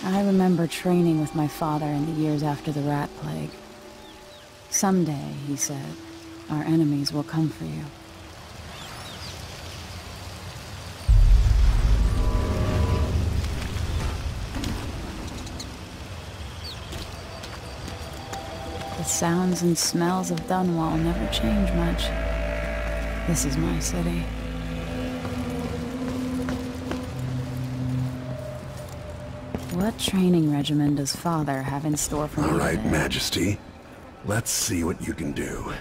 I remember training with my father in the years after the rat plague. Someday, he said, our enemies will come for you. The sounds and smells of Dunwall never change much. This is my city. What training regimen does Father have in store for me today? All right, Majesty. Let's see what you can do.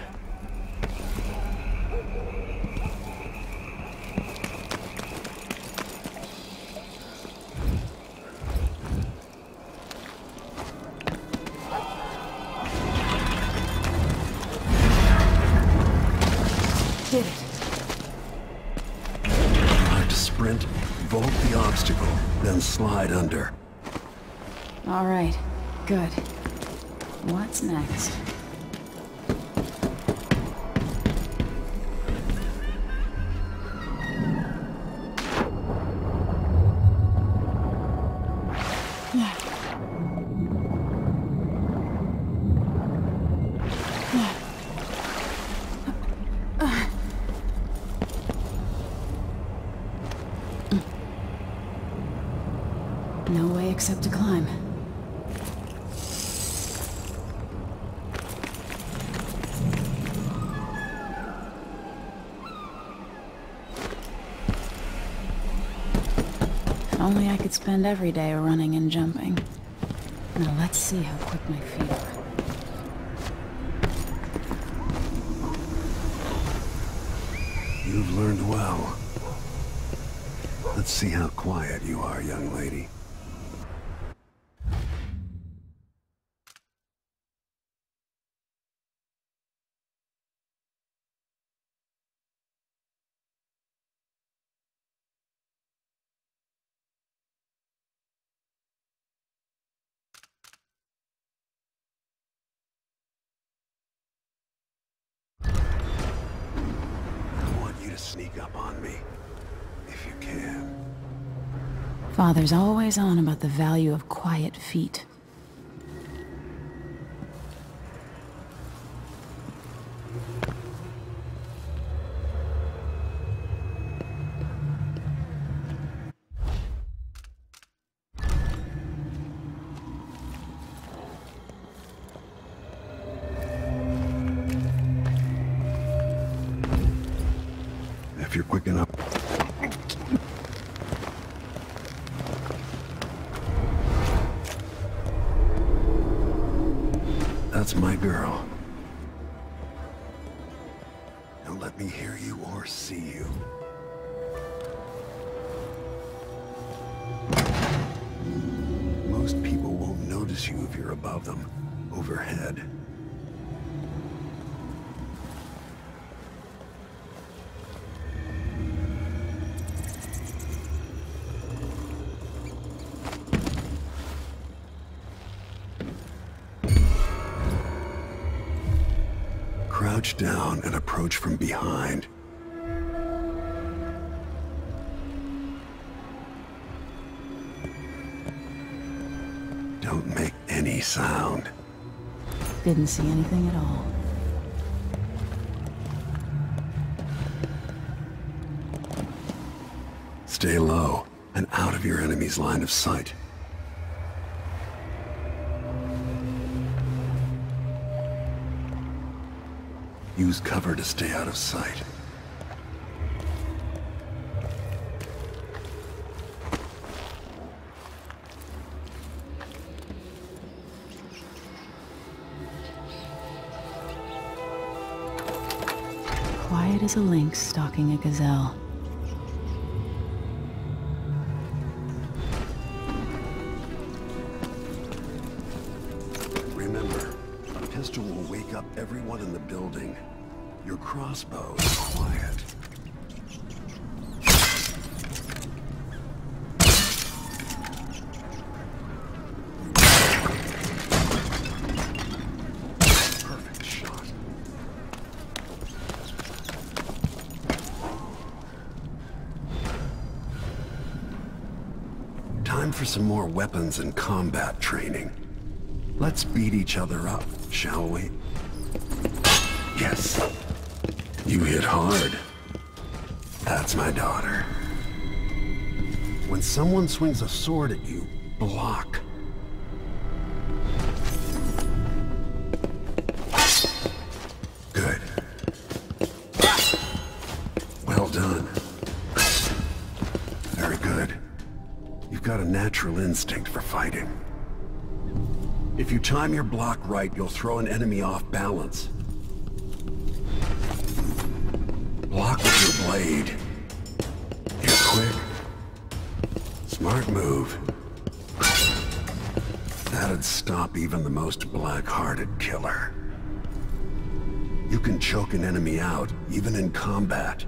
Did it. Try to sprint, vault the obstacle, then slide under. All right, good. What's next? No way except to climb. If only I could spend every day running and jumping. Now let's see how quick my feet are. You've learned well. Let's see how quiet you are, young lady. Sneak up on me, if you can. Father's always on about the value of quiet feet. If you're quick enough. That's my girl. Don't let me hear you or see you. Most people won't notice you if you're above them, overhead. Crouch down and approach from behind. Don't make any sound. Didn't see anything at all. Stay low and out of your enemy's line of sight. Use cover to stay out of sight. Quiet as a lynx stalking a gazelle. pistol will wake up everyone in the building. Your crossbow is quiet. Perfect shot. Time for some more weapons and combat training. Let's beat each other up, shall we? Yes. You hit hard. That's my daughter. When someone swings a sword at you, block. Good. Well done. Very good. You've got a natural instinct for fighting. If you time your block right, you'll throw an enemy off balance. Block with your blade. You're quick. Smart move. That'd stop even the most black-hearted killer. You can choke an enemy out, even in combat.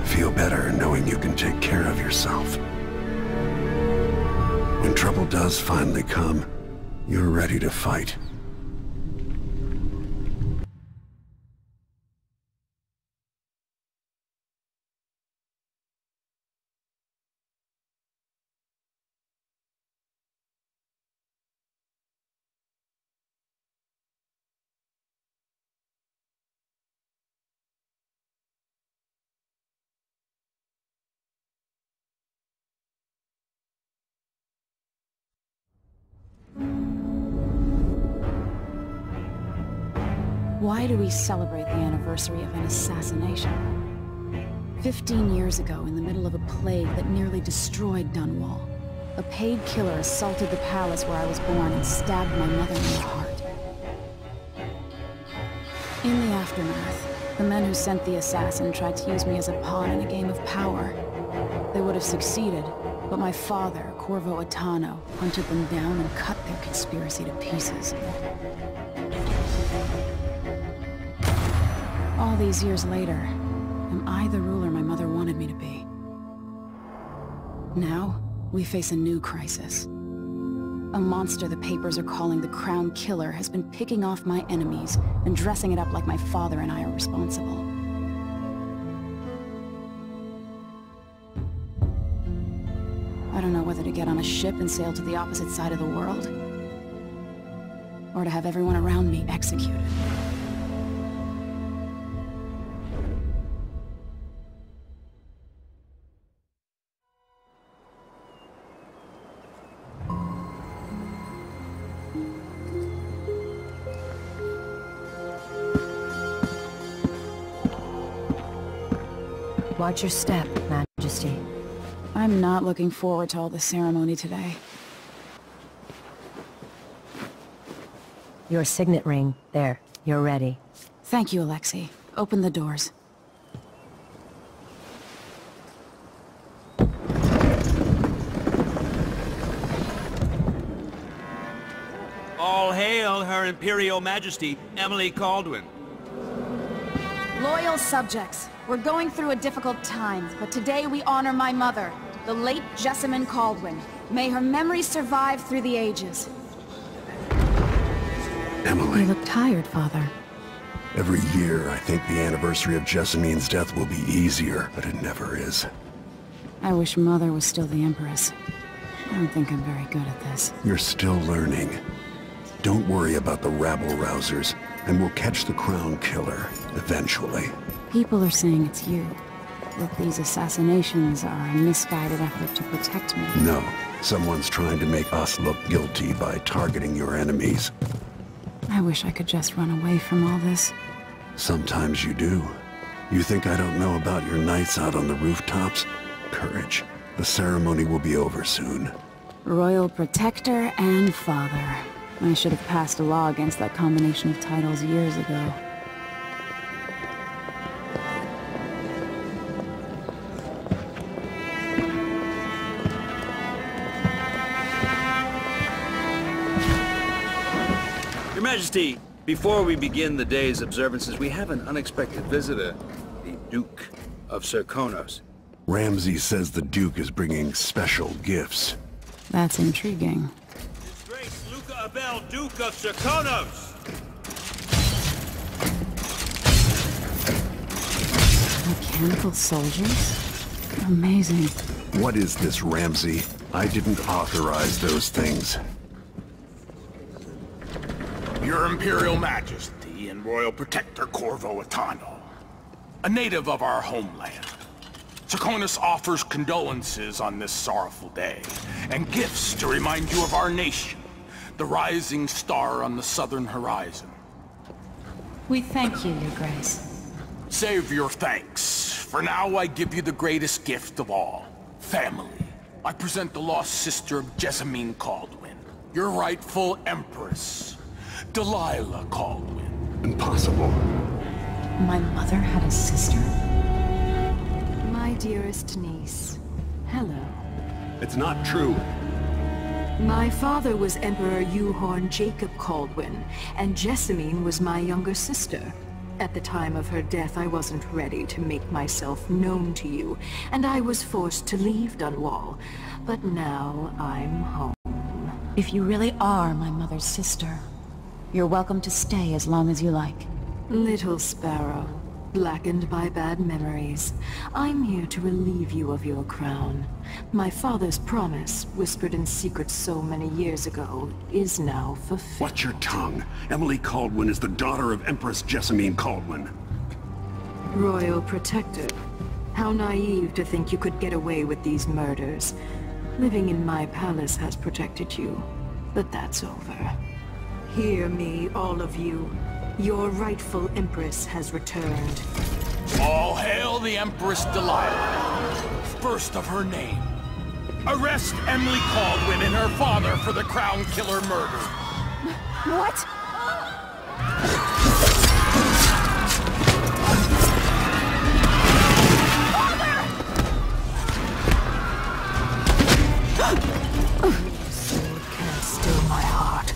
Feel better knowing you can take care of yourself. When trouble does finally come, you're ready to fight. Why do we celebrate the anniversary of an assassination? 15 years ago, in the middle of a plague that nearly destroyed Dunwall, a paid killer assaulted the palace where I was born and stabbed my mother in the heart. In the aftermath, the men who sent the assassin tried to use me as a pawn in a game of power. They would have succeeded, but my father, Corvo Attano, hunted them down and cut their conspiracy to pieces. All these years later, am I the ruler my mother wanted me to be? Now, we face a new crisis. A monster the papers are calling the Crown Killer has been picking off my enemies and dressing it up like my father and I are responsible. I don't know whether to get on a ship and sail to the opposite side of the world, or to have everyone around me executed. Watch your step, Majesty. I'm not looking forward to all the ceremony today. Your signet ring. There. You're ready. Thank you, Alexei. Open the doors. All hail Her Imperial Majesty, Emily Caldwin. Loyal subjects, we're going through a difficult time, but today we honor my mother, the late Jessamine Caldwin. May her memory survive through the ages. Emily. You look tired, Father. Every year, I think the anniversary of Jessamine's death will be easier, but it never is. I wish Mother was still the Empress. I don't think I'm very good at this. You're still learning. Don't worry about the rabble-rousers, and we'll catch the Crown Killer, eventually. People are saying it's you. That these assassinations are a misguided effort to protect me. No. Someone's trying to make us look guilty by targeting your enemies. I wish I could just run away from all this. Sometimes you do. You think I don't know about your nights out on the rooftops? Courage. The ceremony will be over soon. Royal Protector and Father. I should have passed a law against that combination of titles years ago. Your Majesty, before we begin the day's observances, we have an unexpected visitor, the Duke of Serkonos. Ramsey says the Duke is bringing special gifts. That's intriguing. His Grace Luca Abel, Duke of Serkonos! Mechanical soldiers? Amazing. What is this, Ramsey? I didn't authorize those things. Your Imperial Majesty and Royal Protector Corvo Atano, a native of our homeland. Serkonos offers condolences on this sorrowful day, and gifts to remind you of our nation, the rising star on the southern horizon. We thank you, Your Grace. Save your thanks. For now, I give you the greatest gift of all, family. I present the lost sister of Jessamine Caldwin, your rightful Empress, Delilah Caldwin. Impossible. My mother had a sister? My dearest niece, hello. It's not true. My father was Emperor Yuhorn Jacob Caldwin, and Jessamine was my younger sister. At the time of her death, I wasn't ready to make myself known to you, and I was forced to leave Dunwall. But now I'm home. If you really are my mother's sister, you're welcome to stay as long as you like. Little Sparrow, blackened by bad memories, I'm here to relieve you of your crown. My father's promise, whispered in secret so many years ago, is now fulfilled. Watch your tongue. Emily Caldwin is the daughter of Empress Jessamine Caldwin. Royal Protector, how naive to think you could get away with these murders. Living in my palace has protected you, but that's over. Hear me, all of you. Your rightful Empress has returned. All hail the Empress Delilah, first of her name. Arrest Emily Caldwin and her father for the Crown Killer murder. What? Sword can't still my heart.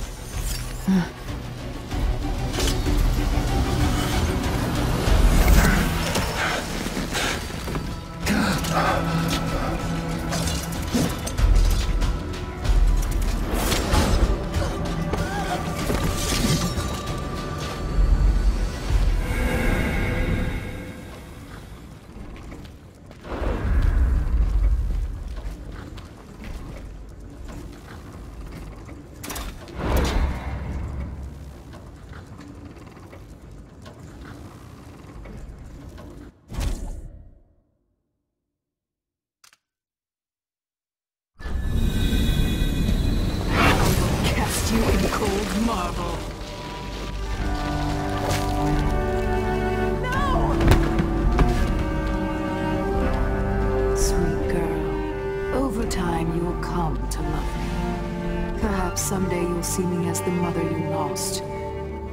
You in cold marble. No! Sweet girl, over time you will come to love me. Perhaps someday you'll see me as the mother you lost.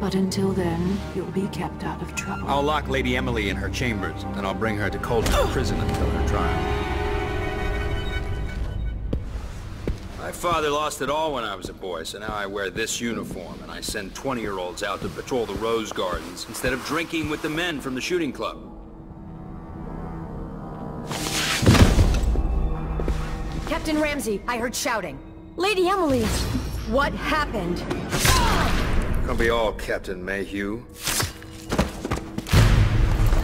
But until then, you'll be kept out of trouble. I'll lock Lady Emily in her chambers, then I'll bring her to Coldman Prison until her trial. My father lost it all when I was a boy, so now I wear this uniform, and I send 20-year-olds out to patrol the Rose Gardens instead of drinking with the men from the shooting club. Captain Ramsey, I heard shouting. Lady Emily, what happened? Don't be all Captain Mayhew.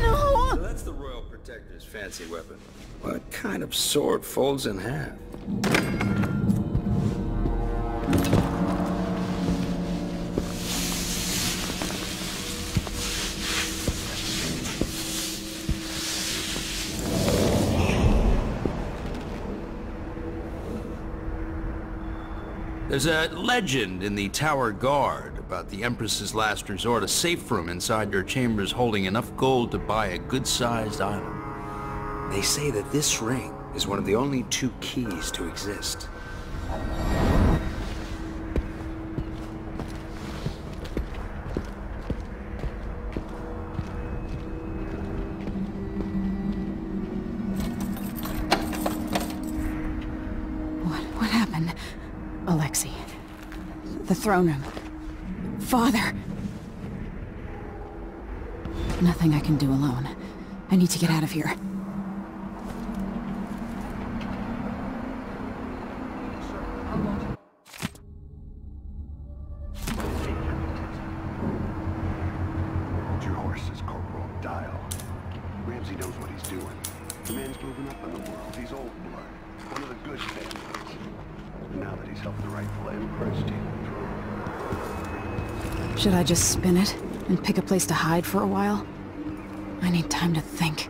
No! So that's the Royal Protector's fancy weapon. What kind of sword folds in half? There's a legend in the Tower Guard about the Empress's last resort, a safe room inside your chambers holding enough gold to buy a good-sized island. They say that this ring is one of the only 2 keys to exist. What happened? Alexei. The throne room. Father! Nothing I can do alone. I need to get out of here. Hold your horses, Corporal. Dial. Ramsey knows what he's doing. The man's moving up in the world. He's old blood. One of the good families. And now that he's helped the rightful Emperor steal the throne. Should I just spin it and pick a place to hide for a while? I need time to think.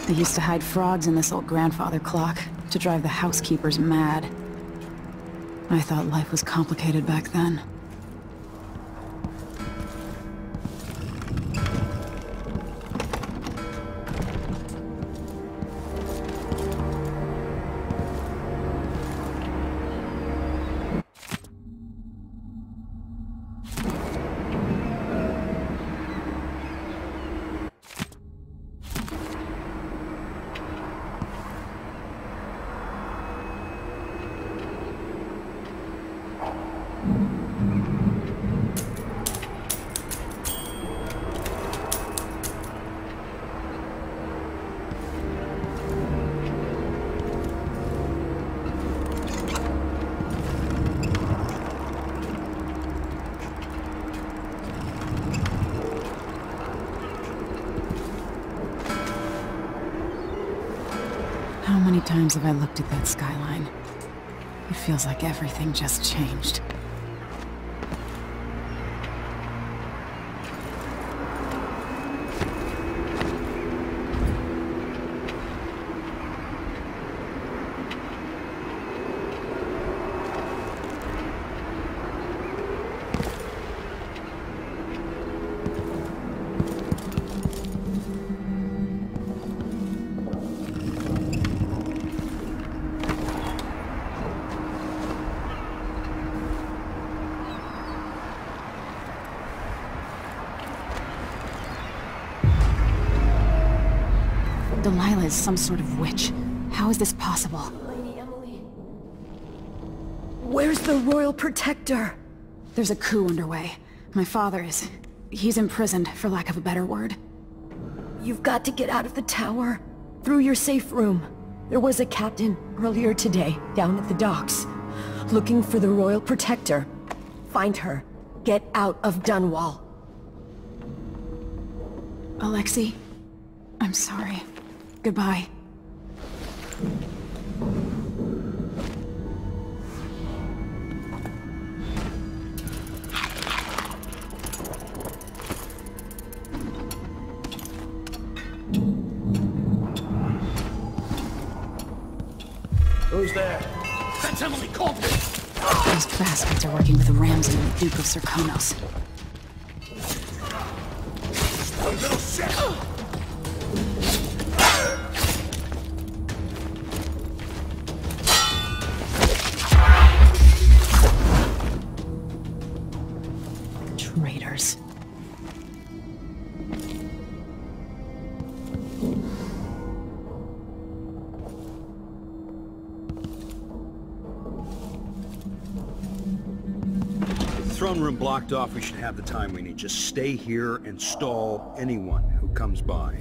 They used to hide frauds in this old grandfather clock to drive the housekeepers mad. I thought life was complicated back then. How many times have I looked at that skyline? It feels like everything just changed. Delilah is some sort of witch. How is this possible? Lady Emily... Where's the Royal Protector? There's a coup underway. My father is... he's imprisoned, for lack of a better word. You've got to get out of the tower. Through your safe room. There was a captain earlier today, down at the docks. Looking for the Royal Protector. Find her. Get out of Dunwall. Alexei, I'm sorry. Goodbye. Who's there? That's Emily Colton! Those bastards are working with Ramsey and the Duke of Serkonos. Little shit! Traitors. Throne room blocked off. We should have the time we need. Just stay here and stall anyone who comes by.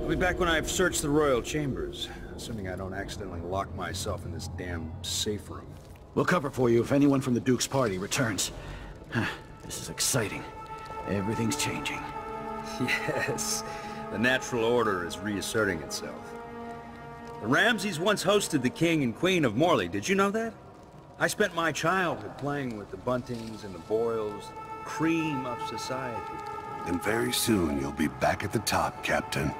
I'll be back when I've searched the royal chambers, assuming I don't accidentally lock myself in this damn safe room. We'll cover for you if anyone from the Duke's party returns. This is exciting. Everything's changing. Yes, the natural order is reasserting itself. The Ramseys once hosted the King and Queen of Morley. Did you know that? I spent my childhood playing with the Buntings and the Boyles, cream of society. And very soon you'll be back at the top, Captain.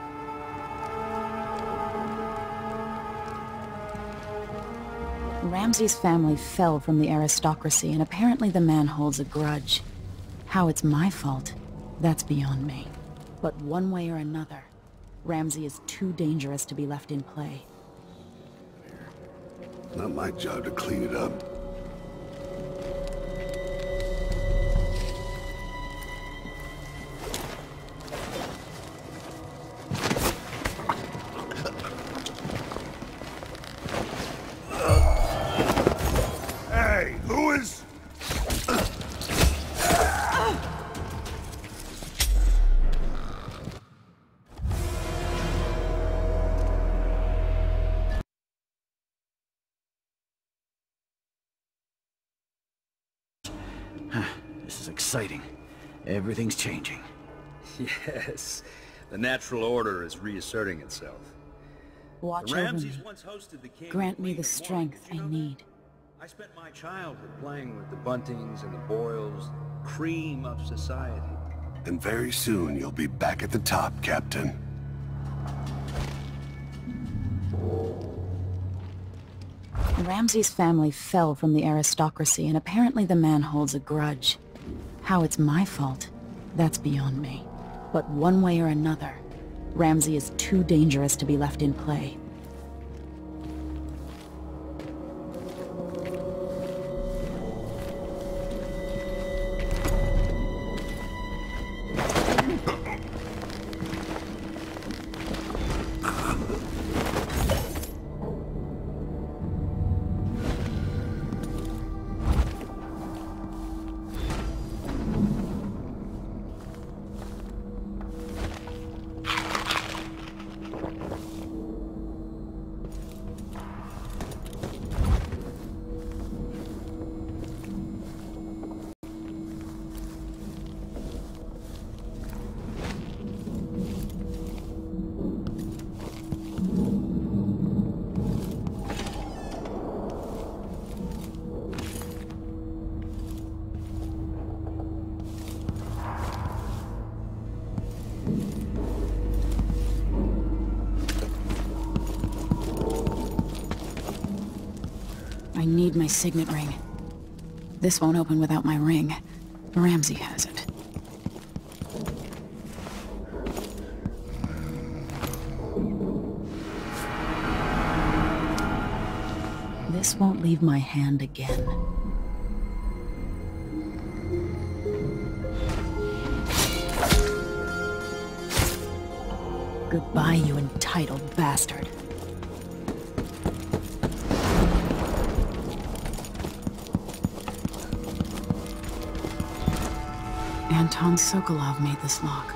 Ramsey's family fell from the aristocracy, and apparently the man holds a grudge. How it's my fault, that's beyond me. But one way or another, Ramsey is too dangerous to be left in play. Not my job to clean it up. Hey, Lewis! This is exciting. Everything's changing. Yes, the natural order is reasserting itself. Watch The over Ramseys me. once hosted the king. Grant and me queen the of strength Morley. Did you I know that? need. I spent my childhood playing with the Buntings and the Boyles, cream of society. And very soon you'll be back at the top, Captain. Ramsey's family fell from the aristocracy, and apparently the man holds a grudge. How it's my fault, that's beyond me. But one way or another, Ramsey is too dangerous to be left in play. I need my signet ring. This won't open without my ring. Ramsey has it. This won't leave my hand again. Goodbye, you entitled bastard. Anton Sokolov made this lock.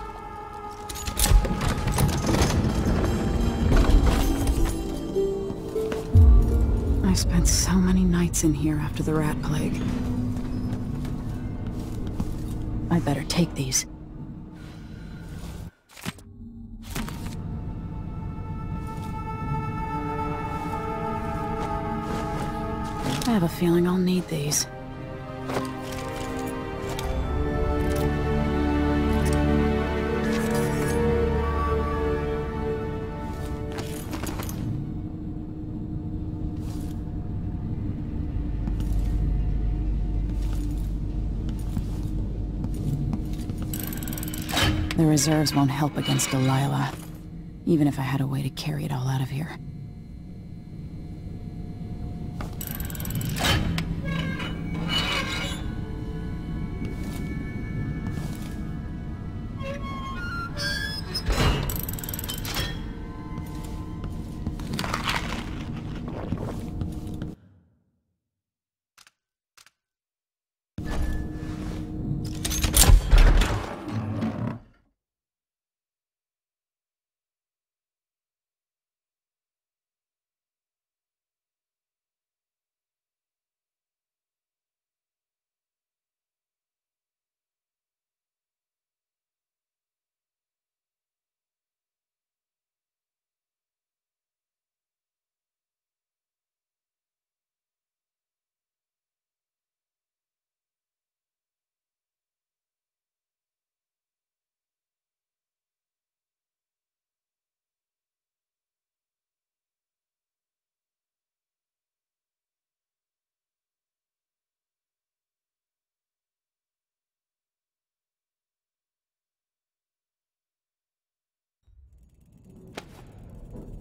I spent so many nights in here after the rat plague. I better take these. I have a feeling I'll need these. The reserves won't help against Delilah, even if I had a way to carry it all out of here.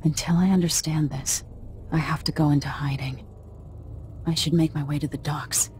Until I understand this, I have to go into hiding. I should make my way to the docks.